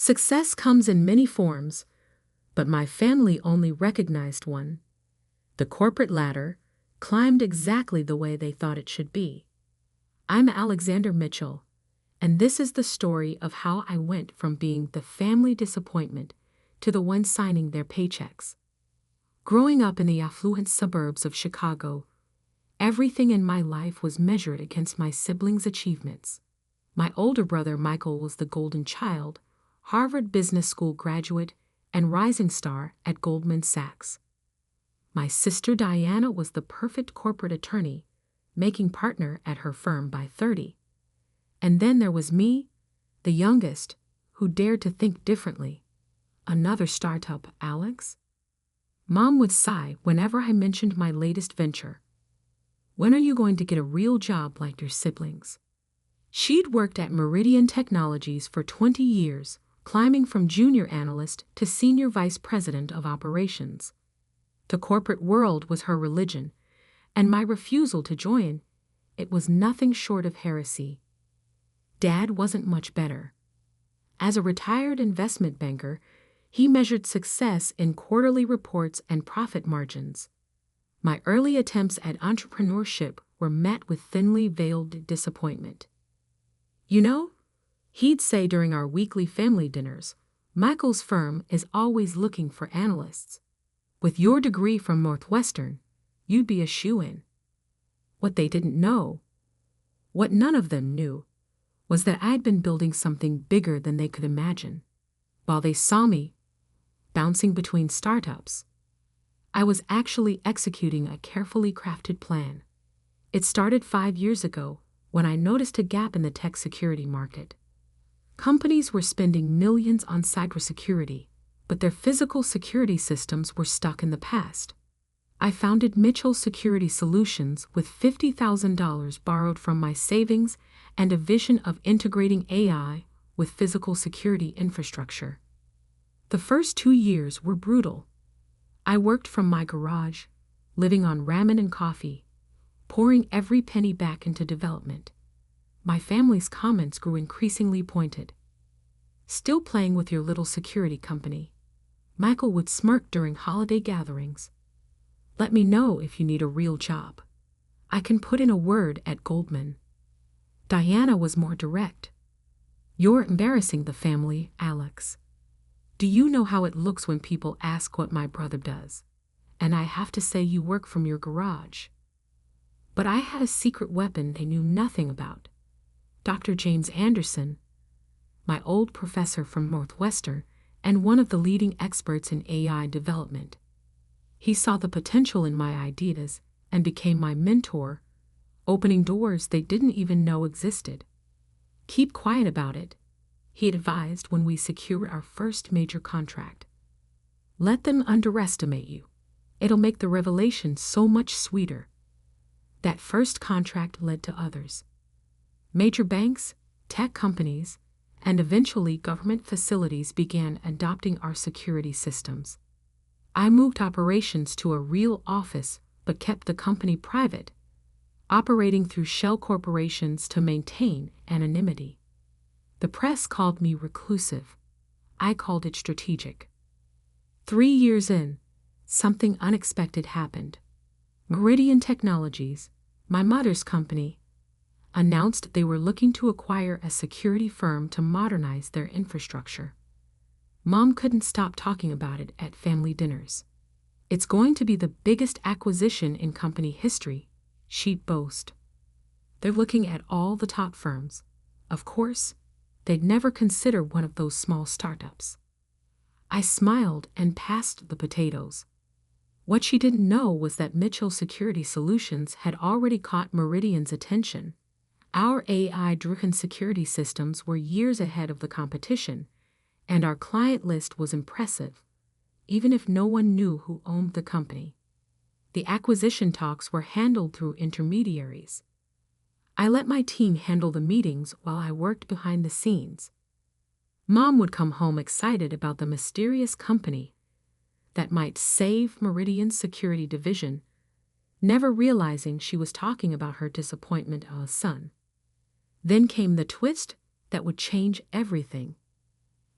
Success comes in many forms, but my family only recognized one. The corporate ladder climbed exactly the way they thought it should be. I'm Alexander Mitchell, and this is the story of how I went from being the family disappointment to the one signing their paychecks. Growing up in the affluent suburbs of Chicago, everything in my life was measured against my siblings' achievements. My older brother Michael was the golden child, Harvard Business School graduate, and rising star at Goldman Sachs. My sister Diana was the perfect corporate attorney, making partner at her firm by 30. And then there was me, the youngest, who dared to think differently. Another startup, Alex? Mom would sigh whenever I mentioned my latest venture. When are you going to get a real job like your siblings? She'd worked at Meridian Technologies for 20 years, climbing from junior analyst to senior vice president of operations. The corporate world was her religion, and my refusal to join, it was nothing short of heresy. Dad wasn't much better. As a retired investment banker, he measured success in quarterly reports and profit margins. My early attempts at entrepreneurship were met with thinly veiled disappointment. You know, he'd say during our weekly family dinners, Michael's firm is always looking for analysts. With your degree from Northwestern, you'd be a shoo-in. What they didn't know, what none of them knew, was that I'd been building something bigger than they could imagine. While they saw me bouncing between startups, I was actually executing a carefully crafted plan. It started 5 years ago when I noticed a gap in the tech security market. Companies were spending millions on cybersecurity, but their physical security systems were stuck in the past. I founded Mitchell Security Solutions with $50,000 borrowed from my savings and a vision of integrating AI with physical security infrastructure. The first 2 years were brutal. I worked from my garage, living on ramen and coffee, pouring every penny back into development. My family's comments grew increasingly pointed. Still playing with your little security company. Michael would smirk during holiday gatherings. Let me know if you need a real job. I can put in a word at Goldman. Diana was more direct. You're embarrassing the family, Alex. Do you know how it looks when people ask what my brother does? And I have to say you work from your garage. But I had a secret weapon they knew nothing about. Dr. James Anderson, my old professor from Northwestern and one of the leading experts in AI development. He saw the potential in my ideas and became my mentor, opening doors they didn't even know existed. Keep quiet about it, he advised when we secured our first major contract. Let them underestimate you. It'll make the revelation so much sweeter. That first contract led to others. Major banks, tech companies, and eventually government facilities began adopting our security systems. I moved operations to a real office but kept the company private, operating through shell corporations to maintain anonymity. The press called me reclusive. I called it strategic. 3 years in, something unexpected happened. Meridian Technologies, my mother's company, announced they were looking to acquire a security firm to modernize their infrastructure. Mom couldn't stop talking about it at family dinners. It's going to be the biggest acquisition in company history, she'd boast. They're looking at all the top firms. Of course, they'd never consider one of those small startups. I smiled and passed the potatoes. What she didn't know was that Mitchell Security Solutions had already caught Meridian's attention. Our AI-driven security systems were years ahead of the competition, and our client list was impressive, even if no one knew who owned the company. The acquisition talks were handled through intermediaries. I let my team handle the meetings while I worked behind the scenes. Mom would come home excited about the mysterious company that might save Meridian's security division, never realizing she was talking about her disappointment of a son. Then came the twist that would change everything.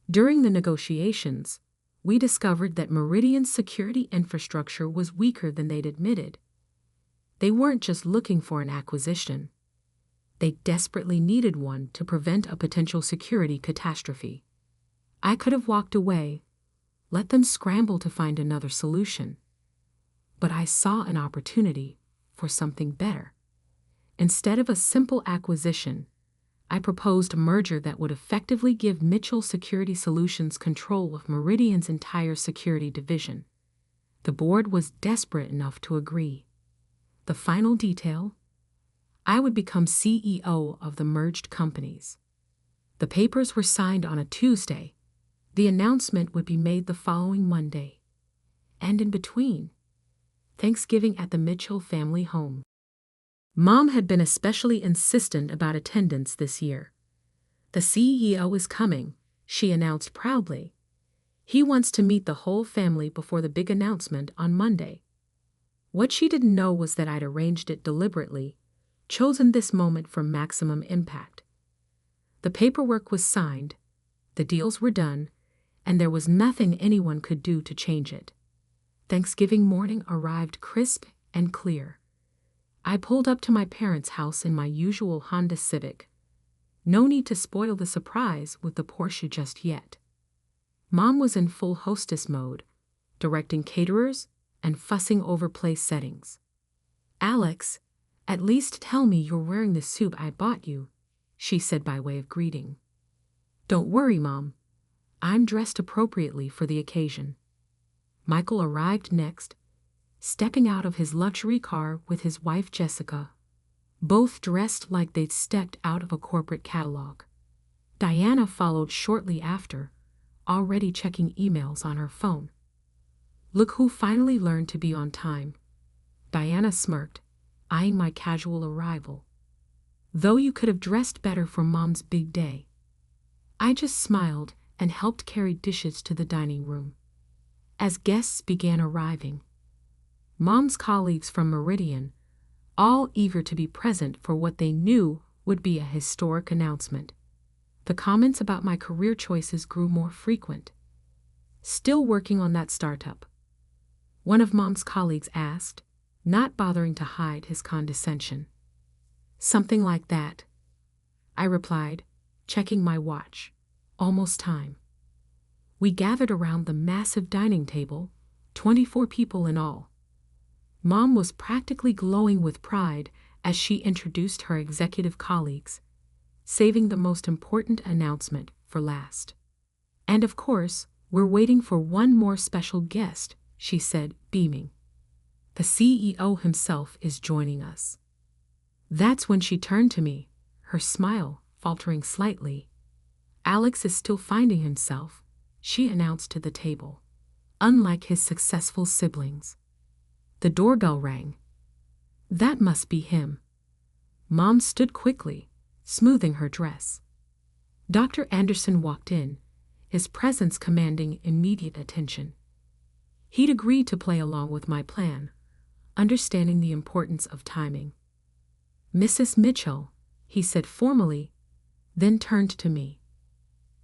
During the negotiations, we discovered that Meridian's security infrastructure was weaker than they'd admitted. They weren't just looking for an acquisition. They desperately needed one to prevent a potential security catastrophe. I could have walked away, let them scramble to find another solution. But I saw an opportunity for something better. Instead of a simple acquisition, I proposed a merger that would effectively give Mitchell Security Solutions control of Meridian's entire security division. The board was desperate enough to agree. The final detail? I would become CEO of the merged companies. The papers were signed on a Tuesday. The announcement would be made the following Monday. And in between, Thanksgiving at the Mitchell family home. Mom had been especially insistent about attendance this year. The CEO is coming, she announced proudly. He wants to meet the whole family before the big announcement on Monday. What she didn't know was that I'd arranged it deliberately, chosen this moment for maximum impact. The paperwork was signed, the deals were done, and there was nothing anyone could do to change it. Thanksgiving morning arrived crisp and clear. I pulled up to my parents' house in my usual Honda Civic. No need to spoil the surprise with the Porsche just yet. Mom was in full hostess mode, directing caterers and fussing over place settings. "Alex, at least tell me you're wearing the suit I bought you," she said by way of greeting. "Don't worry, Mom. I'm dressed appropriately for the occasion." Michael arrived next, stepping out of his luxury car with his wife Jessica, both dressed like they'd stepped out of a corporate catalog. Diana followed shortly after, already checking emails on her phone. "Look who finally learned to be on time." Diana smirked, eyeing my casual arrival. "Though you could have dressed better for Mom's big day." I just smiled and helped carry dishes to the dining room. As guests began arriving, Mom's colleagues from Meridian, all eager to be present for what they knew would be a historic announcement. The comments about my career choices grew more frequent. "Still working on that startup?" one of Mom's colleagues asked, not bothering to hide his condescension. "Something like that," I replied, checking my watch. Almost time. We gathered around the massive dining table, 24 people in all. Mom was practically glowing with pride as she introduced her executive colleagues, saving the most important announcement for last. "And of course, we're waiting for one more special guest," she said, beaming. "The CEO himself is joining us." That's when she turned to me, her smile faltering slightly. "Alex is still finding himself," she announced to the table, "unlike his successful siblings." The doorbell rang. That must be him. Mom stood quickly, smoothing her dress. Dr. Anderson walked in, his presence commanding immediate attention. He'd agreed to play along with my plan, understanding the importance of timing. "Mrs. Mitchell," he said formally, then turned to me.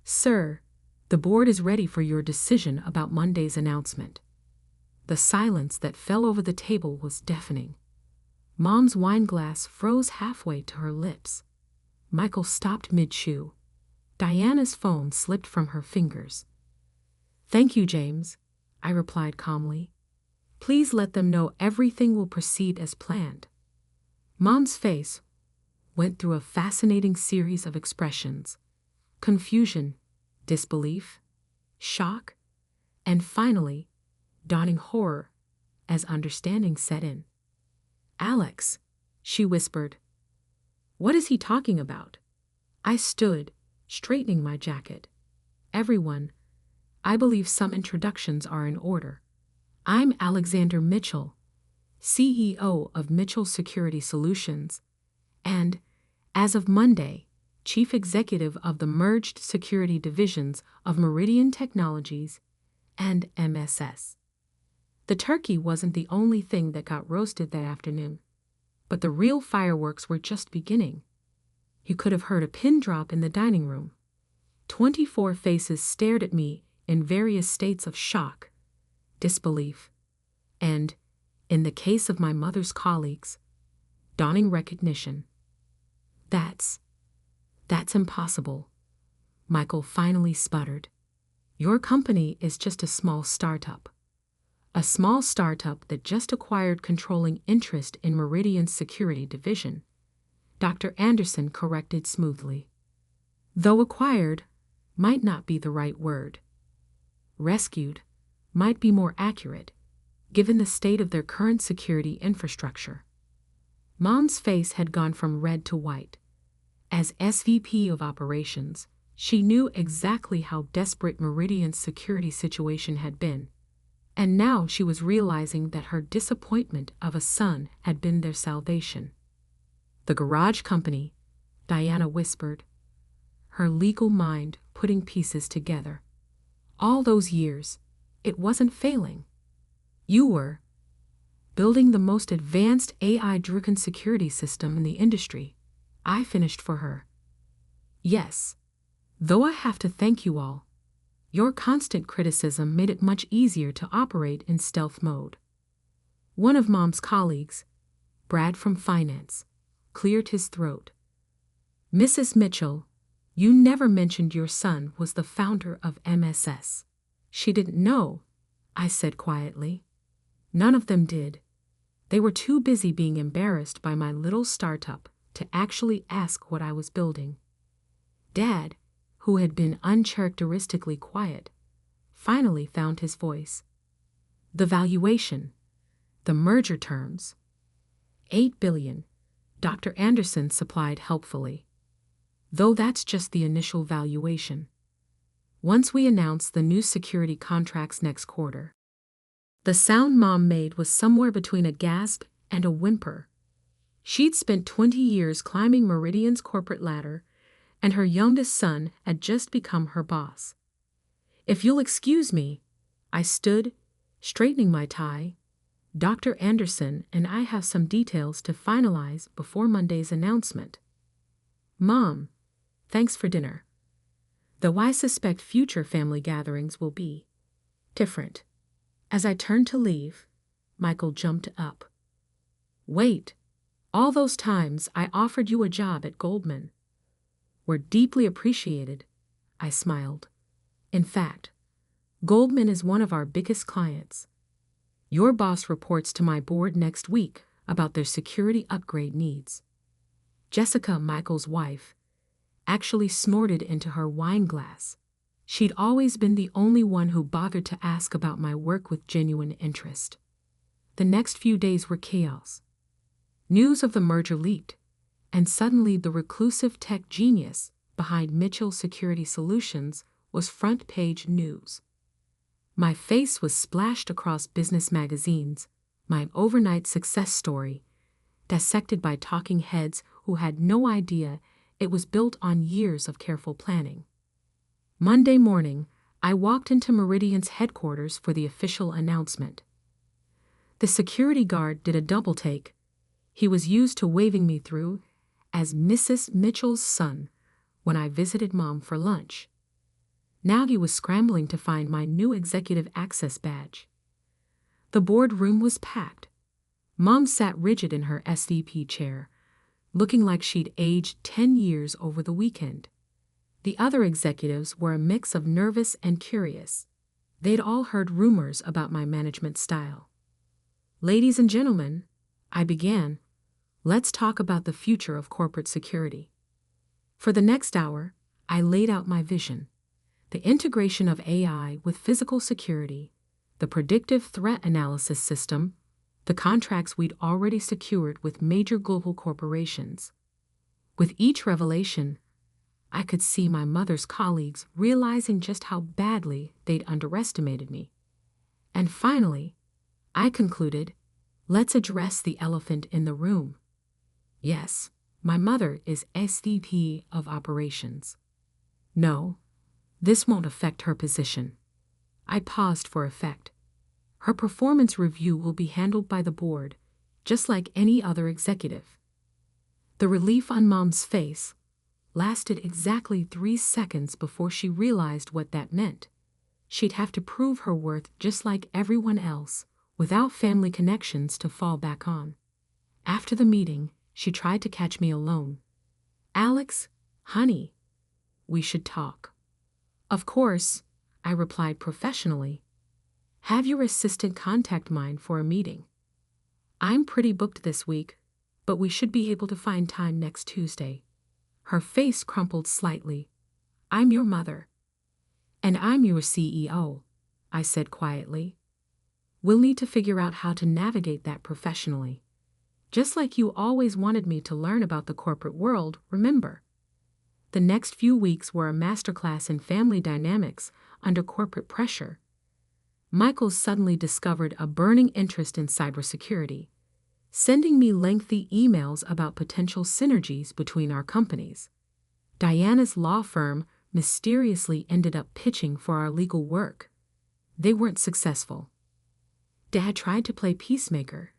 "Sir, the board is ready for your decision about Monday's announcement." The silence that fell over the table was deafening. Mom's wine glass froze halfway to her lips. Michael stopped mid-chew. Diana's phone slipped from her fingers. "Thank you, James," I replied calmly. "Please let them know everything will proceed as planned." Mom's face went through a fascinating series of expressions: confusion, disbelief, shock, and finally, dawning horror as understanding set in. "Alex," she whispered. "What is he talking about?" I stood, straightening my jacket. "Everyone, I believe some introductions are in order. I'm Alexander Mitchell, CEO of Mitchell Security Solutions, and, as of Monday, Chief Executive of the merged security divisions of Meridian Technologies and MSS. The turkey wasn't the only thing that got roasted that afternoon, but the real fireworks were just beginning. You could have heard a pin drop in the dining room. 24 faces stared at me in various states of shock, disbelief, and, in the case of my mother's colleagues, dawning recognition. That's impossible, Michael finally sputtered. Your company is just a small startup. A small startup that just acquired controlling interest in Meridian's security division, Dr. Anderson corrected smoothly. Though acquired might not be the right word. Rescued might be more accurate, given the state of their current security infrastructure. Mom's face had gone from red to white. As SVP of operations, she knew exactly how desperate Meridian's security situation had been, and now she was realizing that her disappointment of a son had been their salvation. The garage company, Diana whispered, her legal mind putting pieces together. All those years, it wasn't failing. You were building the most advanced AI-driven security system in the industry. I finished for her. Yes, though I have to thank you all. Your constant criticism made it much easier to operate in stealth mode. One of Mom's colleagues, Brad from finance, cleared his throat. Mrs. Mitchell, you never mentioned your son was the founder of MSS. She didn't know, I said quietly. None of them did. They were too busy being embarrassed by my little startup to actually ask what I was building. Dad, who had been uncharacteristically quiet, finally found his voice. The valuation, the merger terms. $8 billion, Dr. Anderson supplied helpfully. Though that's just the initial valuation. Once we announce the new security contracts next quarter. The sound Mom made was somewhere between a gasp and a whimper. She'd spent 20 years climbing Meridian's corporate ladder, and her youngest son had just become her boss. If you'll excuse me, I stood, straightening my tie. Dr. Anderson and I have some details to finalize before Monday's announcement. Mom, thanks for dinner. Though I suspect future family gatherings will be different. As I turned to leave, Michael jumped up. Wait, all those times I offered you a job at Goldman were deeply appreciated, I smiled. In fact, Goldman is one of our biggest clients. Your boss reports to my board next week about their security upgrade needs. Jessica, Michael's wife, actually snorted into her wine glass. She'd always been the only one who bothered to ask about my work with genuine interest. The next few days were chaos. News of the merger leaked, and suddenly the reclusive tech genius behind Mitchell Security Solutions was front-page news. My face was splashed across business magazines, my overnight success story, dissected by talking heads who had no idea it was built on years of careful planning. Monday morning, I walked into Meridian's headquarters for the official announcement. The security guard did a double-take. He was used to waving me through as Mrs. Mitchell's son when I visited Mom for lunch. Now he was scrambling to find my new executive access badge. The boardroom was packed. Mom sat rigid in her SVP chair, looking like she'd aged 10 years over the weekend. The other executives were a mix of nervous and curious. They'd all heard rumors about my management style. Ladies and gentlemen, I began, let's talk about the future of corporate security. For the next hour, I laid out my vision. The integration of AI with physical security, the predictive threat analysis system, the contracts we'd already secured with major global corporations. With each revelation, I could see my mother's colleagues realizing just how badly they'd underestimated me. And finally, I concluded, let's address the elephant in the room. Yes, my mother is SVP of operations. No, this won't affect her position. I paused for effect. Her performance review will be handled by the board, just like any other executive. The relief on Mom's face, lasted exactly 3 seconds before she realized what that meant. She'd have to prove her worth just like everyone else, without family connections to fall back on. After the meeting, she tried to catch me alone. "Alex, honey, we should talk." "Of course," I replied professionally. "Have your assistant contact mine for a meeting. I'm pretty booked this week, but we should be able to find time next Tuesday." Her face crumpled slightly. "I'm your mother." "And I'm your CEO," I said quietly. "We'll need to figure out how to navigate that professionally. Just like you always wanted me to learn about the corporate world, remember?" The next few weeks were a masterclass in family dynamics under corporate pressure. Michael suddenly discovered a burning interest in cybersecurity, sending me lengthy emails about potential synergies between our companies. Diana's law firm mysteriously ended up pitching for our legal work. They weren't successful. Dad tried to play peacemaker,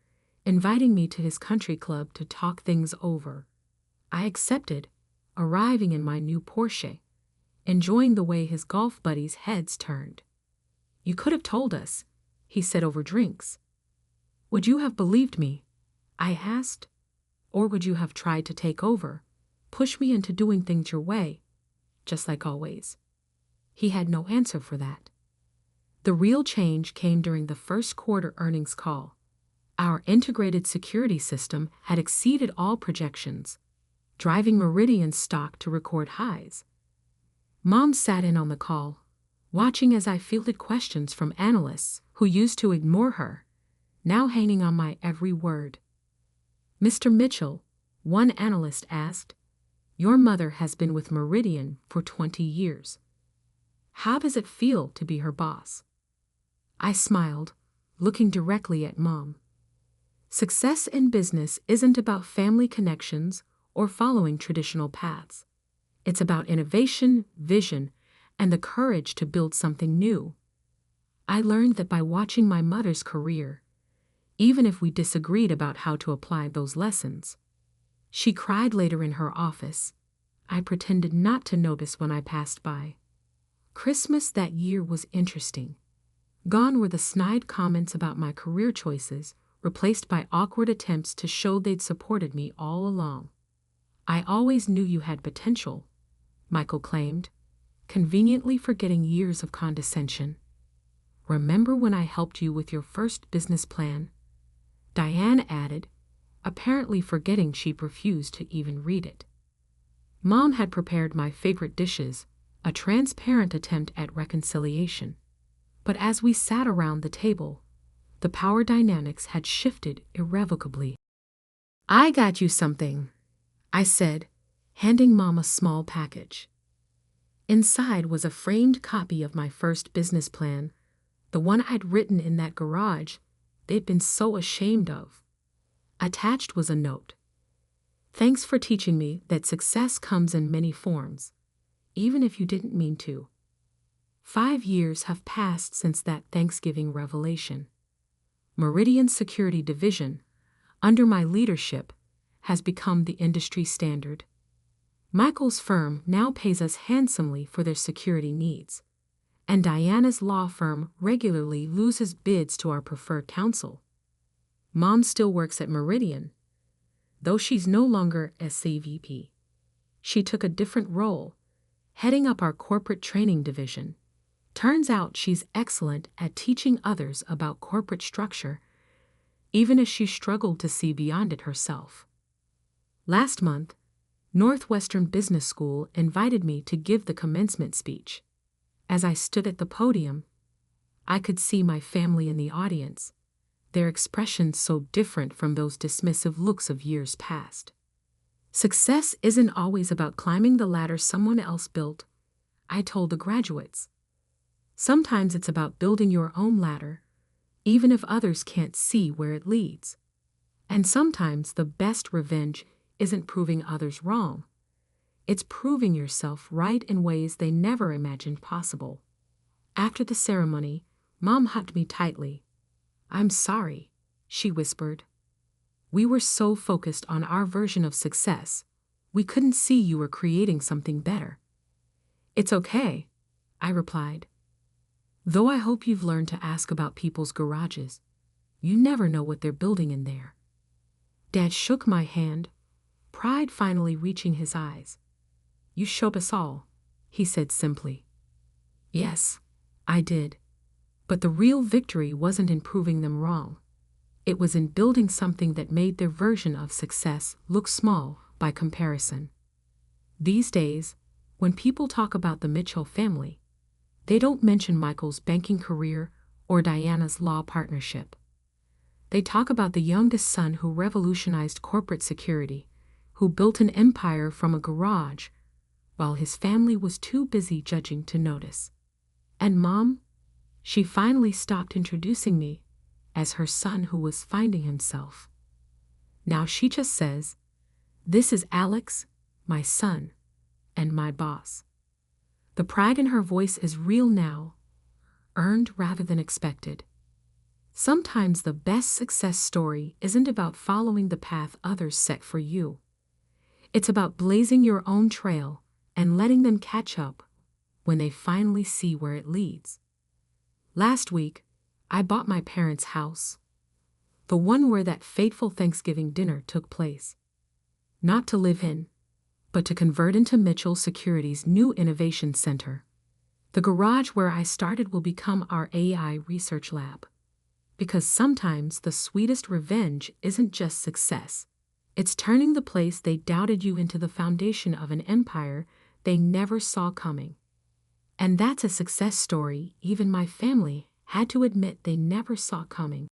inviting me to his country club to talk things over. I accepted, arriving in my new Porsche, enjoying the way his golf buddies' heads turned. "You could have told us," he said over drinks. "Would you have believed me?" I asked. "Or would you have tried to take over, push me into doing things your way, just like always?" He had no answer for that. The real change came during the first quarter earnings call. Our integrated security system had exceeded all projections, driving Meridian's stock to record highs. Mom sat in on the call, watching as I fielded questions from analysts who used to ignore her, now hanging on my every word. "Mr. Mitchell," one analyst asked, "your mother has been with Meridian for 20 years. How does it feel to be her boss?" I smiled, looking directly at Mom. Success in business isn't about family connections or following traditional paths. It's about innovation, vision, and the courage to build something new. I learned that by watching my mother's career, even if we disagreed about how to apply those lessons. She cried later in her office. I pretended not to notice when I passed by. Christmas that year was interesting. Gone were the snide comments about my career choices, replaced by awkward attempts to show they'd supported me all along. "I always knew you had potential," Michael claimed, conveniently forgetting years of condescension. "Remember when I helped you with your first business plan?" Diane added, apparently forgetting she'd refused to even read it. Mom had prepared my favorite dishes, a transparent attempt at reconciliation. But as we sat around the table, the power dynamics had shifted irrevocably. "I got you something," I said, handing Mom a small package. Inside was a framed copy of my first business plan, the one I'd written in that garage they'd been so ashamed of. Attached was a note. "Thanks for teaching me that success comes in many forms, even if you didn't mean to. 5 years have passed since that Thanksgiving revelation. Meridian's security division, under my leadership, has become the industry standard. Michael's firm now pays us handsomely for their security needs, and Diana's law firm regularly loses bids to our preferred counsel. Mom still works at Meridian, though she's no longer SCVP. She took a different role, heading up our corporate training division. Turns out she's excellent at teaching others about corporate structure, even as she struggled to see beyond it herself. Last month, Northwestern Business School invited me to give the commencement speech. As I stood at the podium, I could see my family in the audience, their expressions so different from those dismissive looks of years past. Success isn't always about climbing the ladder someone else built, I told the graduates. Sometimes it's about building your own ladder, even if others can't see where it leads. And sometimes the best revenge isn't proving others wrong. It's proving yourself right in ways they never imagined possible. After the ceremony, Mom hugged me tightly. "I'm sorry," she whispered. "We were so focused on our version of success, We couldn't see you were creating something better." "It's okay," I replied. "Though I hope you've learned to ask about people's garages. You never know what they're building in there." Dad shook my hand, pride finally reaching his eyes. "You showed us all," he said simply. Yes, I did. But the real victory wasn't in proving them wrong. It was in building something that made their version of success look small by comparison. These days, when people talk about the Mitchell family, they don't mention Michael's banking career or Diana's law partnership. They talk about the youngest son who revolutionized corporate security, who built an empire from a garage, while his family was too busy judging to notice. And Mom? She finally stopped introducing me as her son who was finding himself. Now she just says, "This is Alex, my son, and my boss." The pride in her voice is real now, earned rather than expected. Sometimes the best success story isn't about following the path others set for you. It's about blazing your own trail and letting them catch up when they finally see where it leads. Last week, I bought my parents' house, the one where that fateful Thanksgiving dinner took place. Not to live in, but to convert into Mitchell Security's new innovation center. The garage where I started will become our AI research lab. Because sometimes the sweetest revenge isn't just success. It's turning the place they doubted you into the foundation of an empire they never saw coming. And that's a success story even my family had to admit they never saw coming.